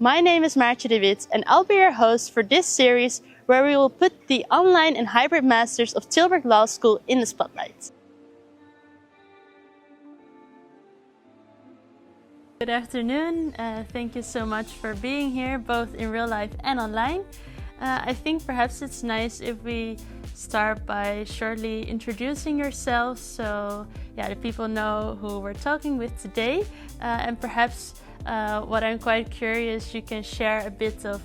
My name is Maartje and I'll be your host for this series where we will put the online and hybrid masters of Tilburg Law School in the spotlight. Good afternoon. Thank you so much for being here, both in real life and online. I think perhaps it's nice if we start by shortly introducing yourselves so the people know who we're talking with today. And perhaps what I'm quite curious, you can share a bit of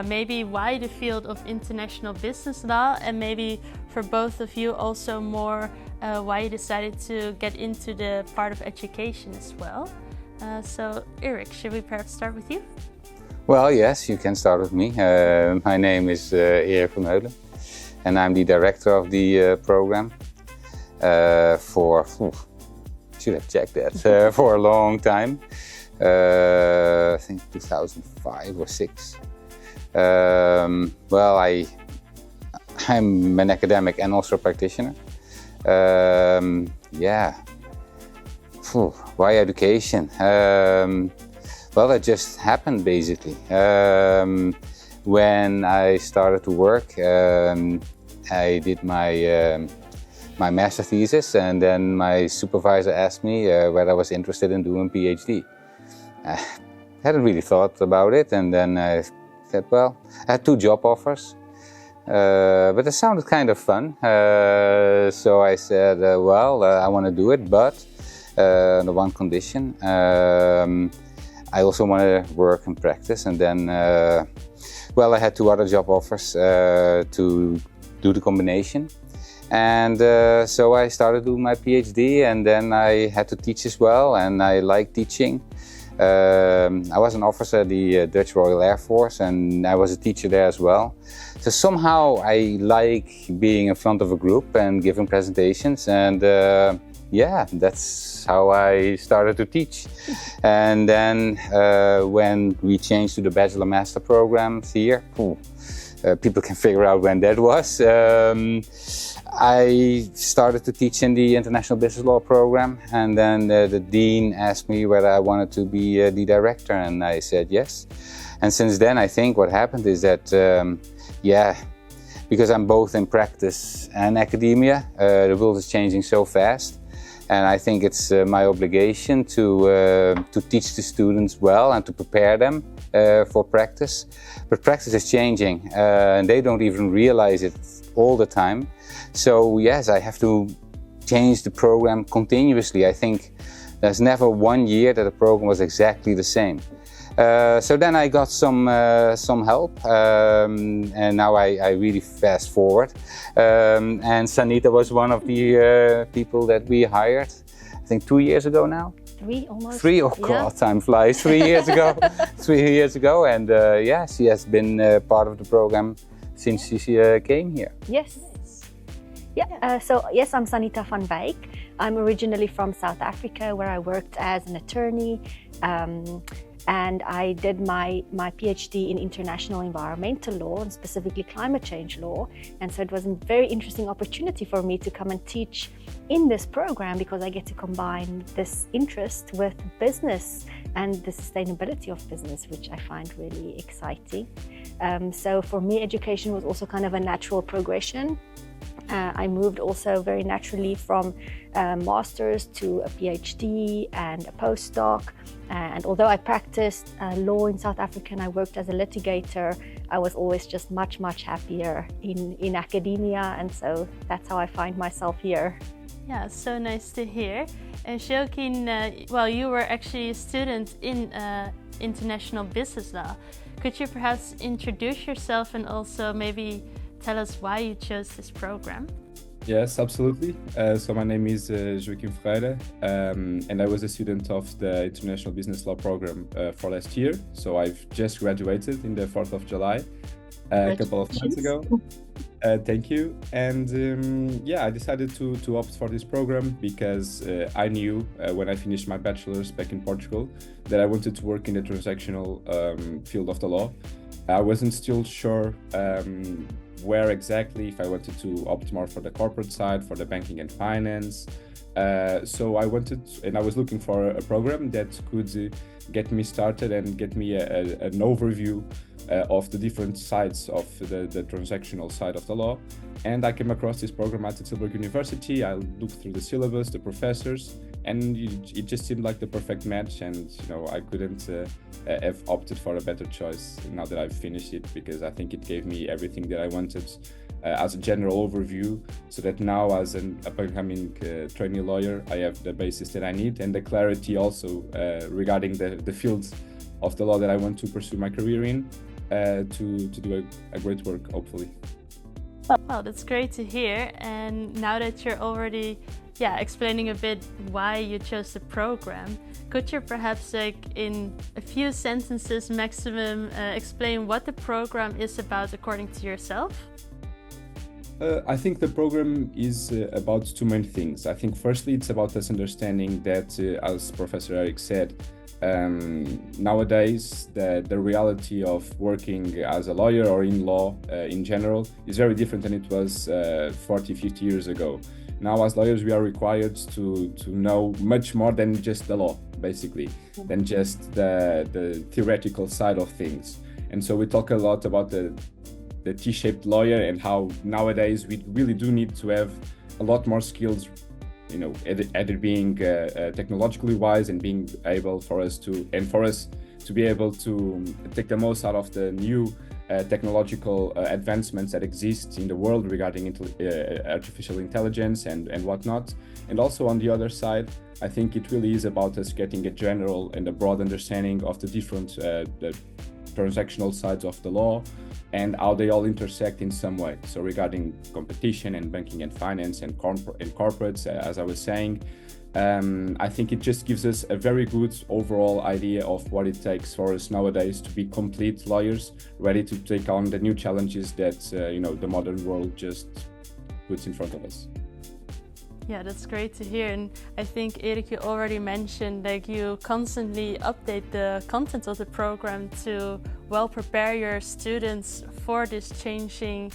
maybe why the field of international business law, and maybe for both of you also more why you decided to get into the part of education as well. So Erik, should we perhaps start with you? Well, yes, you can start with me. My name is Erik Vermeulen and I'm the director of the program should have checked that, for a long time. I think 2005 or 6. Well, I'm an academic and also a practitioner. Why education? Well, that just happened basically. When I started to work, I did my master thesis, and then my supervisor asked me whether I was interested in doing a PhD. I hadn't really thought about it, and then I said, well, I had 2 job offers, but it sounded kind of fun. So I said, I want to do it, but the one condition. I also want to work and practice, and then, I had 2 other job offers to do the combination. And so I started doing my PhD, and then I had to teach as well, and I like teaching. I was an officer at the Dutch Royal Air Force, and I was a teacher there as well. So somehow I like being in front of a group and giving presentations, and that's how I started to teach. And then when we changed to the Bachelor Master programs here, people can figure out when that was. I started to teach in the International Business Law program, and then the dean asked me whether I wanted to be the director, and I said yes. And since then, I think what happened is that, because I'm both in practice and academia, the world is changing so fast. And I think it's my obligation to teach the students well and to prepare them for practice. But practice is changing, and they don't even realize it all the time. So yes, I have to change the program continuously. I think there's never one year that the program was exactly the same. So then I got some help, and now I really fast forward. And Sanita was one of the people that we hired, I think 2 years ago now. 3 almost. 3, oh God, time flies. 3 years ago. 3 years ago, and she has been part of the program since she came here. Yes. Yes, I'm Sanita van Wyk. I'm originally from South Africa, where I worked as an attorney. And I did my PhD in international environmental law, and specifically climate change law. And so it was a very interesting opportunity for me to come and teach in this program, because I get to combine this interest with business and the sustainability of business, which I find really exciting. So for me, education was also kind of a natural progression. I moved also very naturally from master's to a PhD and a postdoc. And although I practiced law in South Africa and I worked as a litigator, I was always just much happier in academia. And so that's how I find myself here. Yeah, so nice to hear. And Joaquim, you were actually a student in international business law. Could you perhaps introduce yourself and also maybe tell us why you chose this program? Yes, absolutely. So my name is Joaquim Ferreira, and I was a student of the International Business Law program for last year. So I've just graduated in the 4th of July, a couple of months ago. Thank you. And I decided to opt for this program because I knew when I finished my bachelor's back in Portugal that I wanted to work in the transactional field of the law. I wasn't still sure where exactly, if I wanted to opt more for the corporate side, for the banking and finance, So I wanted, and I was looking for a program that could get me started and get me an overview of the different sides of the transactional side of the law. And I came across this program at the Tilburg University. I looked through the syllabus, the professors, and it just seemed like the perfect match. And I couldn't have opted for a better choice now that I've finished it, because I think it gave me everything that I wanted as a general overview, so that now as an up-and-coming trainee lawyer, I have the basis that I need and the clarity also regarding the fields of the law that I want to pursue my career in, to do a great work, hopefully. Well, that's great to hear. And now that you're already explaining a bit why you chose the program, could you perhaps, in a few sentences maximum, explain what the program is about according to yourself? I think the program is about two main things. I think firstly it's about us understanding that, as Professor Erik said, nowadays the reality of working as a lawyer or in law in general is very different than it was 40, 50 years ago. Now as lawyers we are required to know much more than just the law, basically, than just the theoretical side of things. And so we talk a lot about the T-shaped lawyer and how nowadays we really do need to have a lot more skills, either being technologically wise and being able for us to be able to take the most out of the new technological advancements that exist in the world regarding artificial intelligence and whatnot. And also on the other side, I think it really is about us getting a general and a broad understanding of the different the transactional sides of the law and how they all intersect in some way. So regarding competition and banking and finance and corporates, as I was saying, I think it just gives us a very good overall idea of what it takes for us nowadays to be complete lawyers, ready to take on the new challenges that the modern world just puts in front of us. Yeah, that's great to hear. And I think, Erik, you already mentioned you constantly update the content of the program to well prepare your students for this changing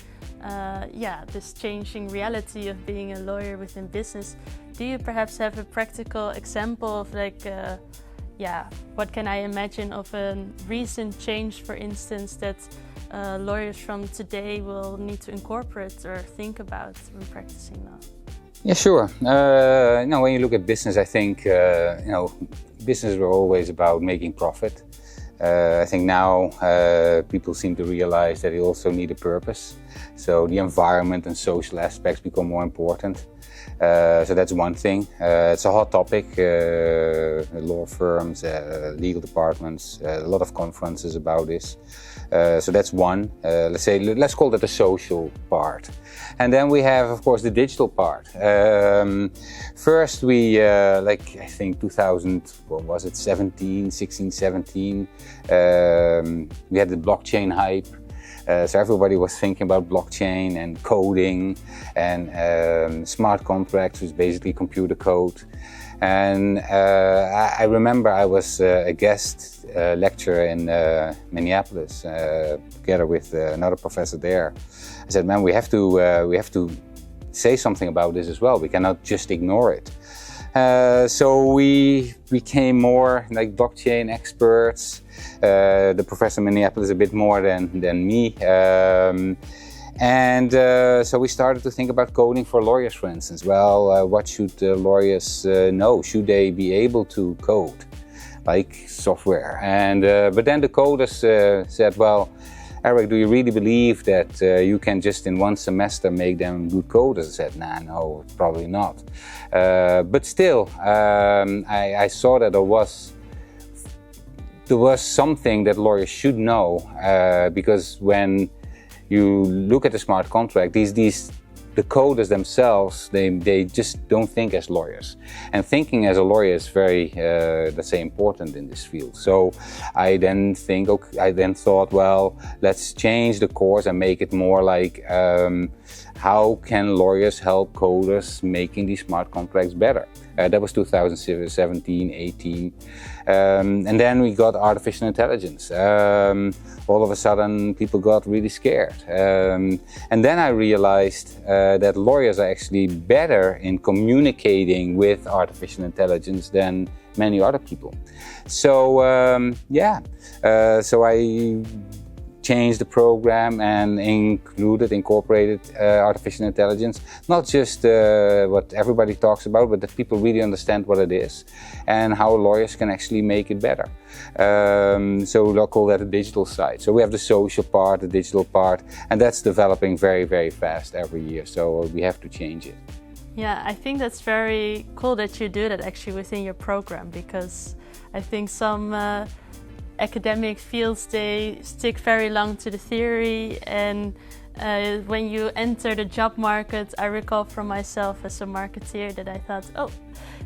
reality of being a lawyer within business. Do you perhaps have a practical example of what can I imagine of a recent change, for instance, that lawyers from today will need to incorporate or think about when practicing law? Yeah, sure. When you look at business, I think business were always about making profit. I think now people seem to realize that they also need a purpose. So the environment and social aspects become more important. So that's one thing. It's a hot topic. Law firms, legal departments, a lot of conferences about this. So that's one. Let's call that the social part. And then we have, of course, the digital part. First, we, I think 16, 17, we had the blockchain hype. So everybody was thinking about blockchain and coding and smart contracts, which is basically computer code. And I remember I was a guest lecturer in Minneapolis together with another professor there. I said, man, we have to say something about this as well. We cannot just ignore it. So we became more like blockchain experts. The professor in Minneapolis a bit more than me. So we started to think about coding for lawyers, for instance. Well, what should lawyers know? Should they be able to code, like software? And but then the coders said, well, Erik, do you really believe that you can just in one semester make them good coders? I said, no, probably not. But still, I saw that there was something that lawyers should know, because when you look at the smart contract, the coders themselves, they just don't think as lawyers. And thinking as a lawyer is very, let's say, important in this field. So I then thought, well, let's change the course and make it more like, how can lawyers help coders making these smart contracts better? That was 2017, 18. And then we got artificial intelligence. All of a sudden, people got really scared. And then I realized that lawyers are actually better in communicating with artificial intelligence than many other people. So so I changed the program and incorporated artificial intelligence, not just what everybody talks about, but that people really understand what it is and how lawyers can actually make it better. So we'll call that a digital side. So we have the social part, the digital part, and that's developing very, very fast every year. So we have to change it. Yeah, I think that's very cool that you do that actually within your program, because I think some academic fields, they stick very long to the theory, and when you enter the job market, I recall from myself as a marketeer that I thought, oh,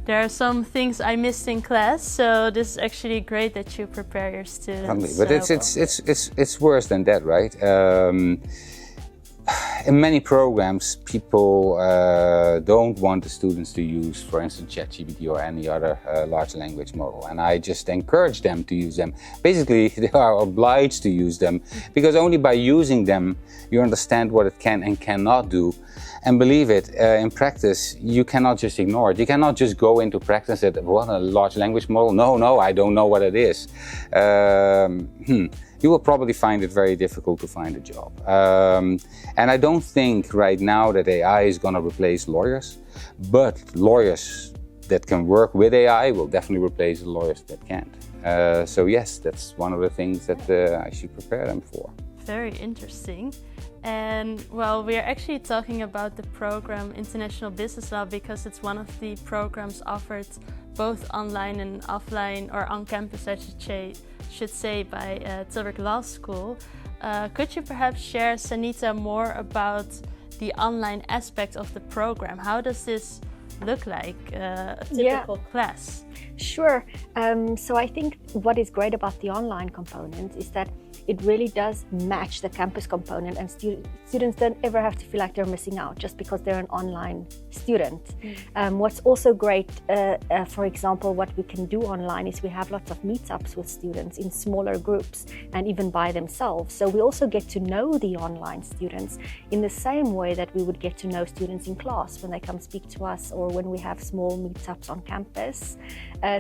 there are some things I missed in class, so this is actually great that you prepare your students. But it's worse than that, right? In many programs, people don't want the students to use, for instance, ChatGPT or any other large language model. And I just encourage them to use them. Basically, they are obliged to use them, because only by using them, you understand what it can and cannot do. And believe it, in practice, you cannot just ignore it. You cannot just go into practice and say, what, a large language model? No, I don't know what it is. You will probably find it very difficult to find a job. And I don't think right now that AI is going to replace lawyers, but lawyers that can work with AI will definitely replace the lawyers that can't. So yes, that's one of the things that I should prepare them for. Very interesting. And well, we are actually talking about the program International Business Law because it's one of the programs offered both online and offline, or on campus I should say, by Tilburg Law School. Could you perhaps share, Sanita, more about the online aspect of the program? How does this look like, a typical class? Sure. So I think what is great about the online component is that it really does match the campus component, and students don't ever have to feel like they're missing out just because they're an online student. What's also great, for example, what we can do online is we have lots of meetups with students in smaller groups and even by themselves. So we also get to know the online students in the same way that we would get to know students in class when they come speak to us, or when we have small meetups on campus.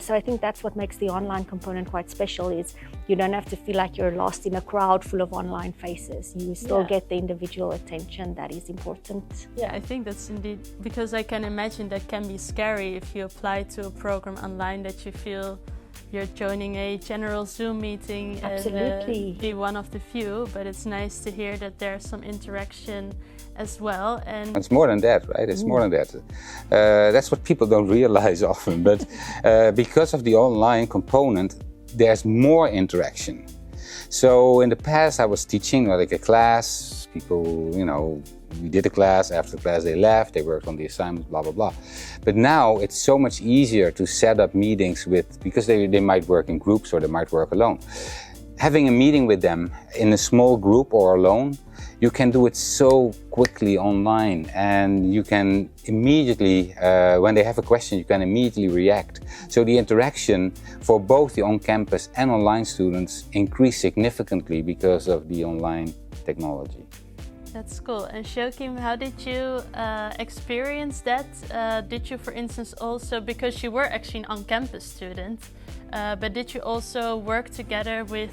So I think that's what makes the online component quite special, is you don't have to feel like you're lost in a crowd full of online faces. You still get the individual attention that is important. Yeah, I think that's indeed, because I can imagine that can be scary if you apply to a program online, that you feel you're joining a general Zoom meeting. Absolutely. And be one of the few, but it's nice to hear that there's some interaction as well. And it's more than that, right? It's more than that. That's what people don't realize often, but because of the online component, there's more interaction. So in the past I was teaching like a class, people, we did a class, after the class they left, they worked on the assignments, blah, blah, blah. But now it's so much easier to set up meetings because they might work in groups or they might work alone. Having a meeting with them in a small group or alone, you can do it so quickly online, and you can immediately, when they have a question, you can immediately react. So the interaction for both the on-campus and online students increased significantly because of the online technology. That's cool. And Joaquim, how did you experience that? Did you, for instance, also, because you were actually an on-campus student, but did you also work together with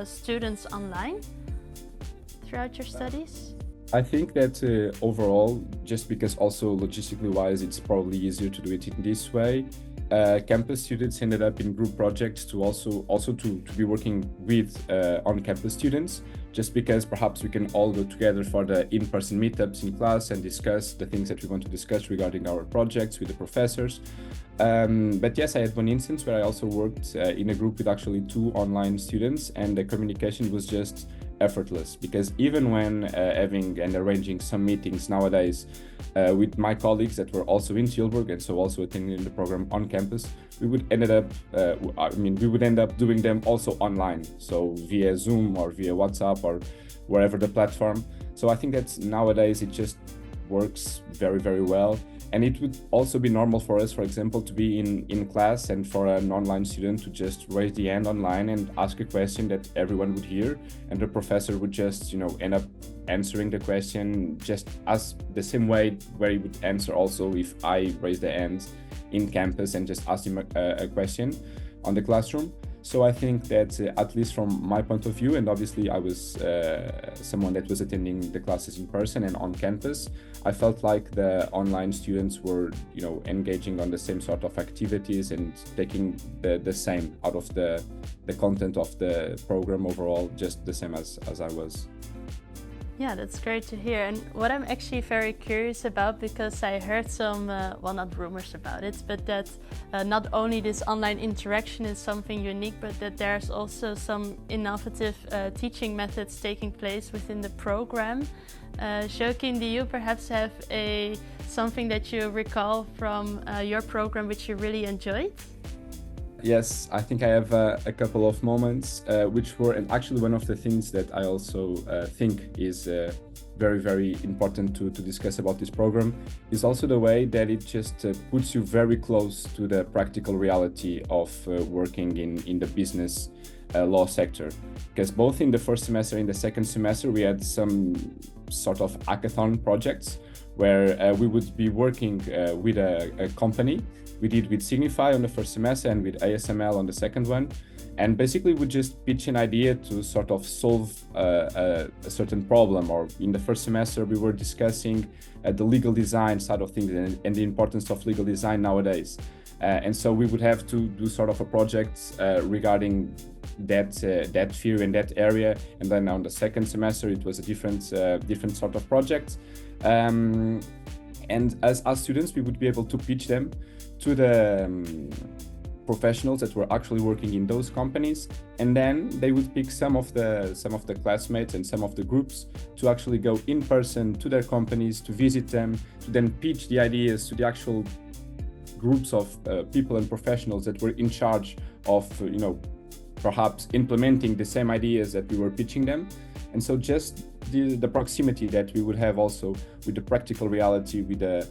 students online throughout your studies? I think that overall, just because also logistically wise, it's probably easier to do it in this way. Campus students ended up in group projects to also to be working with on-campus students, just because perhaps we can all go together for the in-person meetups in class and discuss the things that we want to discuss regarding our projects with the professors. But yes, I had one instance where I also worked in a group with actually 2 online students, and the communication was just effortless, because even when having and arranging some meetings nowadays with my colleagues that were also in Tilburg and so also attending the program on campus, we would end up doing them also online, so via Zoom or via WhatsApp or wherever the platform. So I think that nowadays it just works very, very well. And it would also be normal for us, for example, to be in class and for an online student to just raise the hand online and ask a question that everyone would hear, and the professor would just, end up answering the question just as the same way where he would answer also if I raised the hand in campus and just asked him a question on the classroom. So I think that at least from my point of view, and obviously I was someone that was attending the classes in person and on campus, I felt like the online students were, engaging on the same sort of activities and taking the same out of the content of the program overall, just the same as I was. Yeah, that's great to hear. And what I'm actually very curious about, because I heard some, well, not rumors about it, but that not only this online interaction is something unique, but that there's also some innovative teaching methods taking place within the program. Joaquim, do you perhaps have something that you recall from your program which you really enjoyed? Yes, I think I have a couple of moments which were, and actually one of the things that I also think is very, very important to discuss about this program is also the way that it just puts you very close to the practical reality of working in the business law sector. Because both in the first semester and the second semester we had some sort of hackathon projects where we would be working with a company. We did with Signify on the first semester and with ASML on the second one. And basically we just pitch an idea to sort of solve a certain problem. Or in the first semester we were discussing the legal design side of things and the importance of legal design nowadays. And so we would have to do sort of a project regarding that field in that area. And then on the second semester it was a different sort of project. And as students we would be able to pitch them to the professionals that were actually working in those companies, and then they would pick some of the classmates and some of the groups to actually go in person to their companies to visit them, to then pitch the ideas to the actual groups of people and professionals that were in charge of perhaps implementing the same ideas that we were pitching them. And so just the proximity that we would have also with the practical reality with the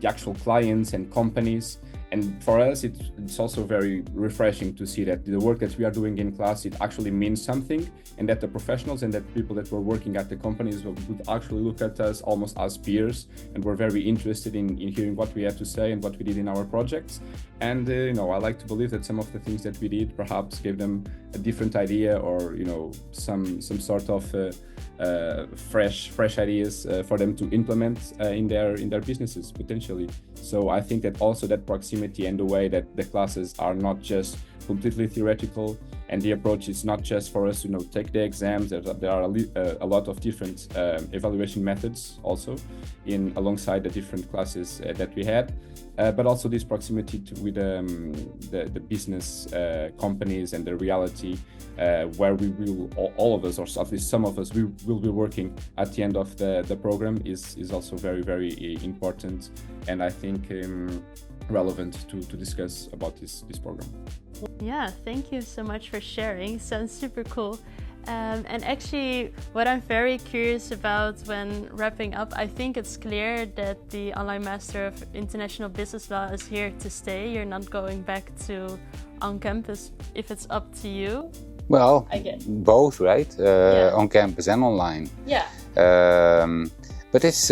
actual clients and companies. And for us, it's also very refreshing to see that the work that we are doing in class, it actually means something, and that the professionals and that people that were working at the companies would actually look at us almost as peers and were very interested in hearing what we had to say and what we did in our projects. And I like to believe that some of the things that we did perhaps gave them a different idea, or some sort of fresh ideas for them to implement in their businesses potentially. So I think that also that proximity and the way that the classes are not just completely theoretical, and the approach is not just for us to take the exams. There are a lot of different evaluation methods also alongside the different classes that we had, but also this proximity with the business companies and the reality where we will, all of us, or at least some of us, we will be working at the end of the program is also very, very important, and I think relevant to discuss about this program. Yeah, thank you so much for sharing. Sounds super cool. And actually, what I'm very curious about when wrapping up, I think it's clear that the Online Master of International Business Law is here to stay. You're not going back to on campus if it's up to you. Well, both, right? Yeah. On campus and online. Yeah. But it's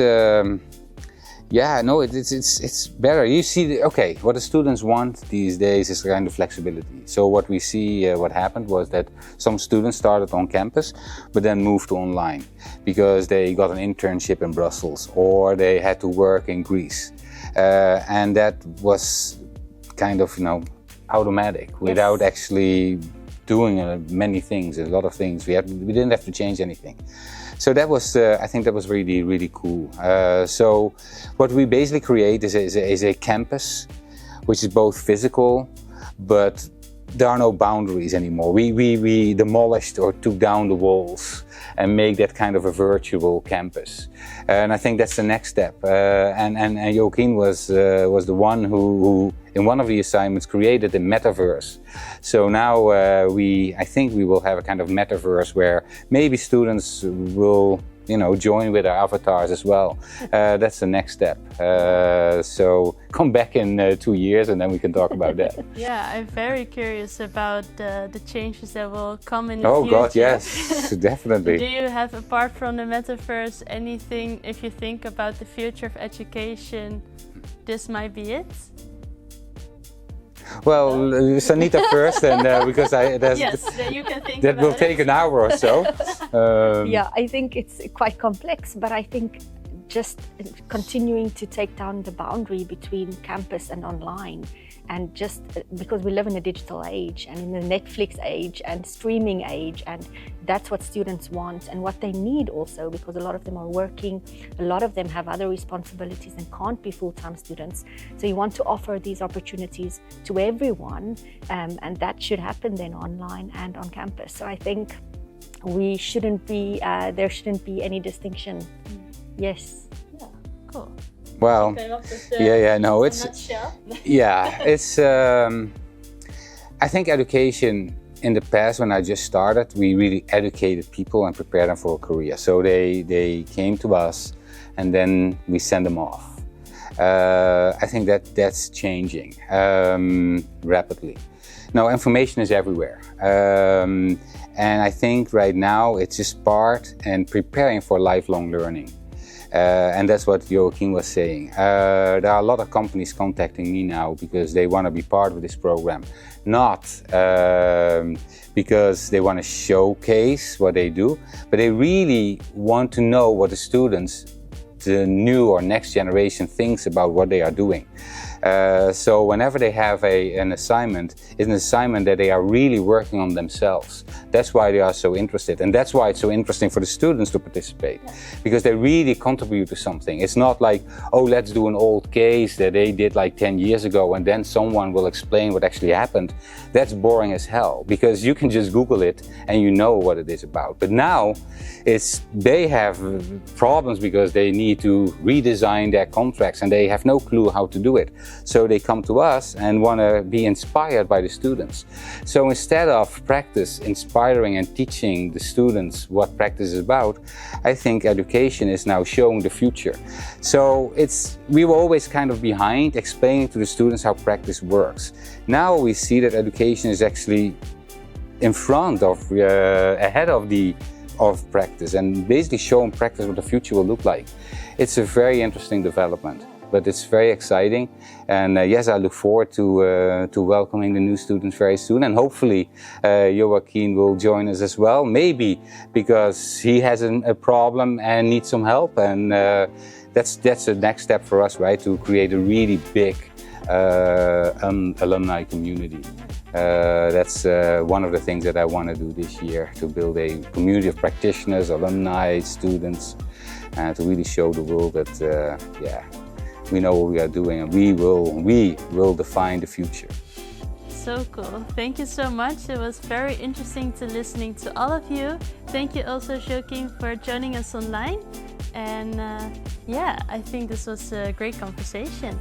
it's better. You see, what the students want these days is kind of flexibility. So what we see, what happened was that some students started on campus, but then moved to online because they got an internship in Brussels or they had to work in Greece, and that was kind of automatic without actually doing many things, a lot of things. We didn't have to change anything. So that was, I think that was really, really cool. So what we basically create is a campus, which is both physical, but there are no boundaries anymore. We demolished or took down the walls and make that kind of a virtual campus. And I think that's the next step. And Joaquim was the one who in one of the assignments created a metaverse. So now I think we will have a kind of metaverse where maybe students will join with our avatars as well. That's the next step. So come back in 2 years and then we can talk about that. Yeah, I'm very curious about the changes that will come in the future. Oh God, yes, definitely. Do you have, apart from the metaverse, anything, if you think about the future of education, this might be it? Well, Sanita first, and because you can think that will take an hour or so. Yeah, I think it's quite complex, but I think just continuing to take down the boundary between campus and online, and just because we live in a digital age and in the Netflix age and streaming age, and that's what students want and what they need also, because a lot of them are working, a lot of them have other responsibilities and can't be full-time students. So you want to offer these opportunities to everyone, and that should happen then online and on campus. So I think we shouldn't be, there shouldn't be any distinction. Yes. Yeah, cool. Well, no, it's, it's, I think education in the past, when I just started, we really educated people and prepared them for a career. So they came to us and then we send them off. I think that's changing rapidly. Now, information is everywhere. And I think right now it's just part and preparing for lifelong learning. And that's what Joaquim was saying. There are a lot of companies contacting me now because they want to be part of this program. Not because they want to showcase what they do, but they really want to know what the students, the new or next generation, thinks about what they are doing. So whenever they have an assignment, it's an assignment that they are really working on themselves. That's why they are so interested, and that's why it's so interesting for the students to participate, because they really contribute to something. It's not like, oh, let's do an old case that they did like 10 years ago and then someone will explain what actually happened. That's boring as hell, because you can just Google it and you know what it is about. But now they have problems because they need to redesign their contracts and they have no clue how to do it. So they come to us and want to be inspired by the students. So instead of practice inspiring and teaching the students what practice is about, I think education is now showing the future. So we were always kind of behind explaining to the students how practice works. Now we see that education is actually in front of, ahead of practice, and basically showing practice what the future will look like. It's a very interesting development. But it's very exciting, and yes, I look forward to welcoming the new students very soon, and hopefully Joaquim will join us as well, maybe because he has a problem and needs some help, and that's the next step for us, right, to create a really big alumni community. That's one of the things that I want to do this year, to build a community of practitioners, alumni, students, to really show the world that, we know what we are doing, and we will define the future. So cool. Thank you so much. It was very interesting to listening to all of you. Thank you also, Joaquim, for joining us online. And I think this was a great conversation.